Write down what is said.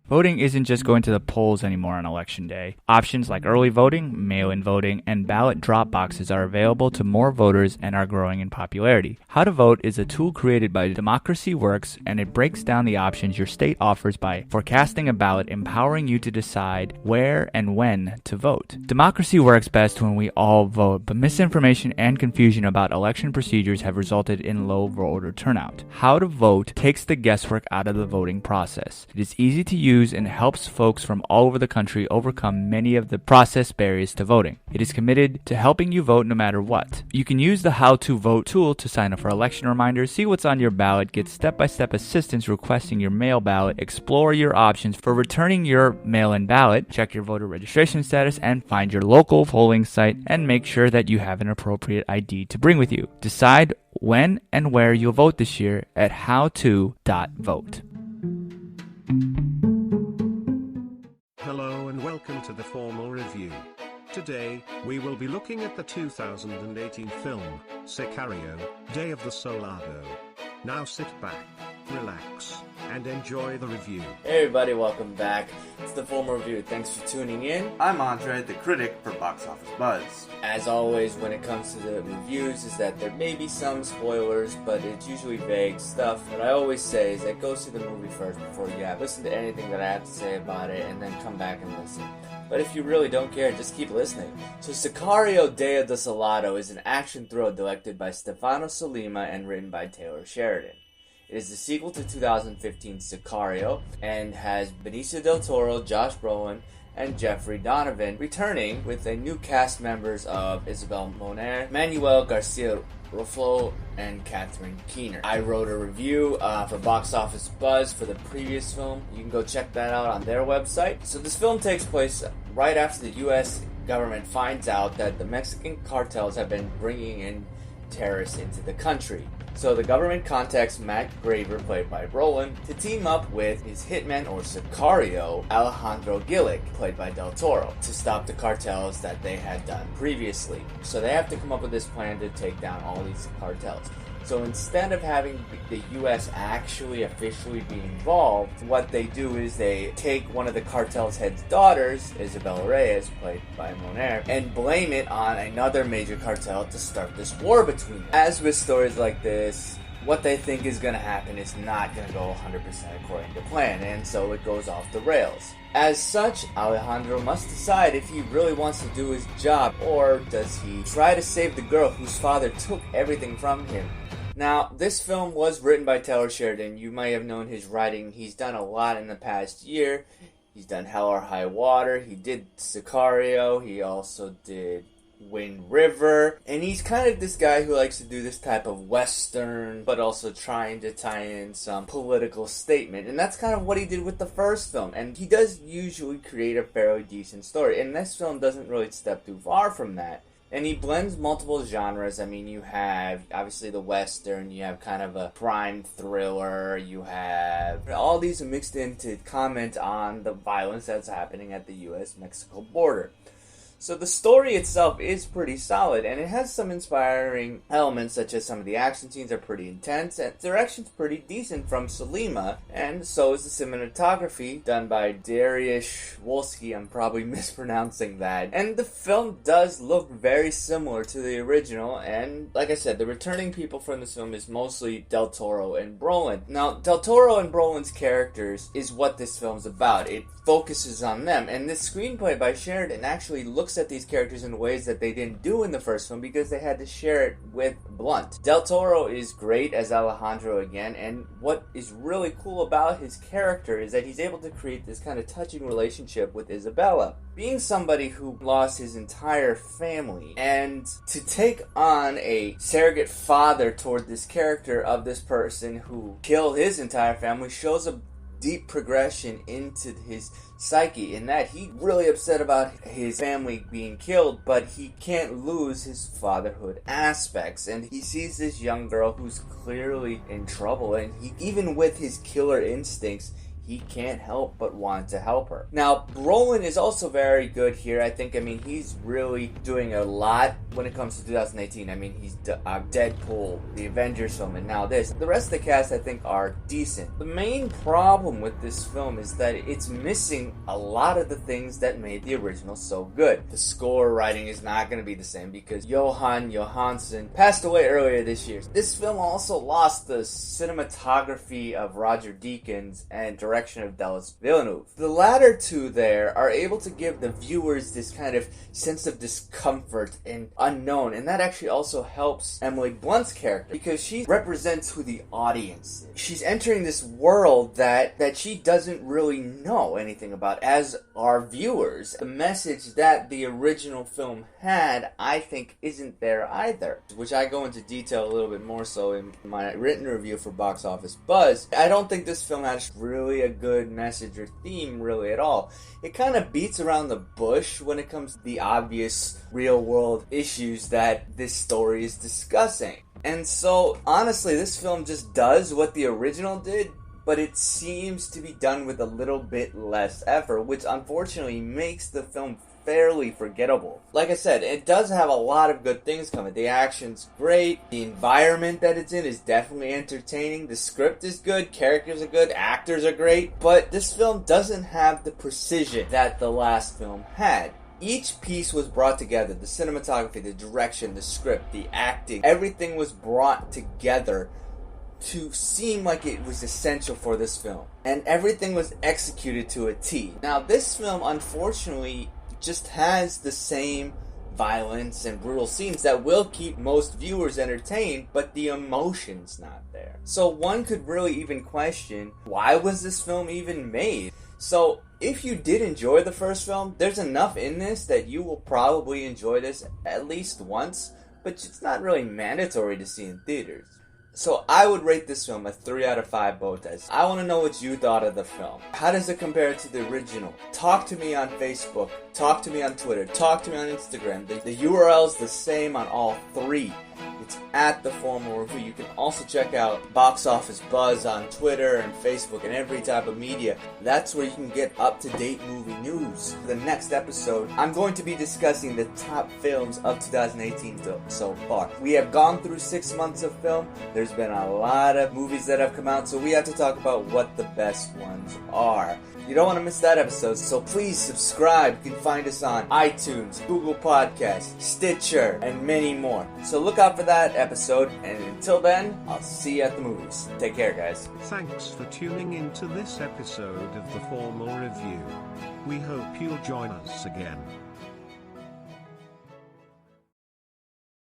Voting isn't just going to the polls anymore on Election Day. Options like early voting, mail-in voting, and ballot drop boxes are available to more voters and are growing in popularity. How to Vote is a tool created by Democracy Works, and it breaks down the options your state offers by forecasting a ballot, empowering you to decide where and when to vote. Democracy works best when we all vote, but misinformation and confusion about election procedures have resulted in low voter turnout. How to Vote takes the guesswork out of the voting process. It is easy to use and helps folks from all over the country overcome many of the process barriers to voting. It is committed to helping you vote no matter what. You can use the How to Vote tool to sign up for election reminders, see what's on your ballot, get step-by-step assistance requesting your mail ballot, explore your options for returning your mail-in ballot, check your voter registration status, and find your local polling site, and make sure that you have an appropriate ID to bring with you. Decide when and where you'll vote this year at howto.vote. Hello and welcome to the formal review. Today, we will be looking at the 2018 film, Sicario, Day of the Solado. Now sit back, relax, and enjoy the review. Hey everybody, welcome back. It's the formal review. Thanks for tuning in. I'm Andre, the critic for Box Office Buzz. As always, when it comes to the reviews, is that there may be some spoilers, but it's usually vague stuff. What I always say is that go see the movie first before you listen to anything that I have to say about it, and then come back and listen. But if you really don't care, just keep listening. So Sicario, Day of the Solado is an action thriller directed by Stefano Sollima and written by Taylor Sheridan. It is the sequel to 2015 Sicario and has Benicio del Toro, Josh Brolin, and Jeffrey Donovan returning with a new cast members of Isabel Moner, Manuel Garcia Ruffalo, and Catherine Keener. I wrote a review for Box Office Buzz for the previous film. You can go check that out on their website. So this film takes place right after the U.S. government finds out that the Mexican cartels have been bringing in terrorists into the country. So the government contacts Matt Graver, played by Brolin, to team up with his hitman or Sicario, Alejandro Gillick, played by Del Toro, to stop the cartels that they had done previously. So they have to come up with this plan to take down all these cartels. So instead of having the U.S. actually officially be involved, what they do is they take one of the cartel's head's daughters, Isabel Reyes, played by Moner, and blame it on another major cartel to start this war between them. As with stories like this, what they think is going to happen is not going to go 100% according to plan, and so it goes off the rails. As such, Alejandro must decide if he really wants to do his job, or does he try to save the girl whose father took everything from him. Now, this film was written by Taylor Sheridan. You might have known his writing. He's done a lot in the past year. He's done Hell or High Water. He did Sicario. He also did Wind River. And he's kind of this guy who likes to do this type of Western, but also trying to tie in some political statement. And that's kind of what he did with the first film. And he does usually create a fairly decent story. And this film doesn't really step too far from that. And he blends multiple genres. I mean, you have, obviously, the Western, you have kind of a crime thriller, you have all these mixed in to comment on the violence that's happening at the U.S.-Mexico border. So the story itself is pretty solid, and it has some inspiring elements, such as some of the action scenes are pretty intense, and the direction's pretty decent from Sollima, and so is the cinematography, done by Dariusz Wolski. I'm probably mispronouncing that. And the film does look very similar to the original, and like I said, the returning people from this film is mostly Del Toro and Brolin. Now, Del Toro and Brolin's characters is what this film's about. It focuses on them, and this screenplay by Sheridan actually looks at these characters in ways that they didn't do in the first film because they had to share it with Blunt. Del Toro is great as Alejandro again, and what is really cool about his character is that he's able to create this kind of touching relationship with Isabella. Being somebody who lost his entire family, and to take on a surrogate father toward this character of this person who killed his entire family shows a deep progression into his psyche, in that he's really upset about his family being killed, but he can't lose his fatherhood aspects, and he sees this young girl who's clearly in trouble, and he, even with his killer instincts, he can't help but want to help her. Now, Brolin is also very good here. I think, he's really doing a lot when it comes to 2018. He's Deadpool, the Avengers film, and now this. The rest of the cast, I think, are decent. The main problem with this film is that it's missing a lot of the things that made the original so good. The score writing is not going to be the same because Johan Johansson passed away earlier this year. This film also lost the cinematography of Roger Deakins and direction of Denis Villeneuve. The latter two there are able to give the viewers this kind of sense of discomfort and unknown, and that actually also helps Emily Blunt's character because she represents who the audience is. She's entering this world that she doesn't really know anything about, as are viewers. The message that the original film had, I think, isn't there either, which I go into detail a little bit more so in my written review for Box Office Buzz. I don't think this film has really a good message or theme really at all. It kind of beats around the bush when it comes to the obvious real world issues that this story is discussing. And so, honestly, this film just does what the original did, but it seems to be done with a little bit less effort, which unfortunately makes the film fairly forgettable. Like I said, it does have a lot of good things coming. The action's great, the environment that it's in is definitely entertaining, the script is good, characters are good, actors are great, but this film doesn't have the precision that the last film had. Each piece was brought together. The cinematography, the direction, the script, the acting, everything was brought together to seem like it was essential for this film. And everything was executed to a T. Now, this film, unfortunately, just has the same violence and brutal scenes that will keep most viewers entertained, but the emotion's not there. So one could really even question, why was this film even made? So if you did enjoy the first film, there's enough in this that you will probably enjoy this at least once, but it's not really mandatory to see in theaters. So I would rate this film a 3 out of 5 bow ties. I want to know what you thought of the film. How does it compare to the original? Talk to me on Facebook. Talk to me on Twitter. Talk to me on Instagram. The URL's the same on all three. It's at The Formal Review. You can also check out Box Office Buzz on Twitter and Facebook and every type of media. That's where you can get up-to-date movie news. For the next episode, I'm going to be discussing the top films of 2018 so far. We have gone through 6 months of film. There's been a lot of movies that have come out, so we have to talk about what the best ones are. You don't want to miss that episode, so please subscribe. You can find us on iTunes, Google Podcasts, Stitcher, and many more. So look out for that episode, and until then, I'll see you at the movies. Take care, guys. Thanks for tuning in to this episode of The Formal Review. We hope you'll join us again.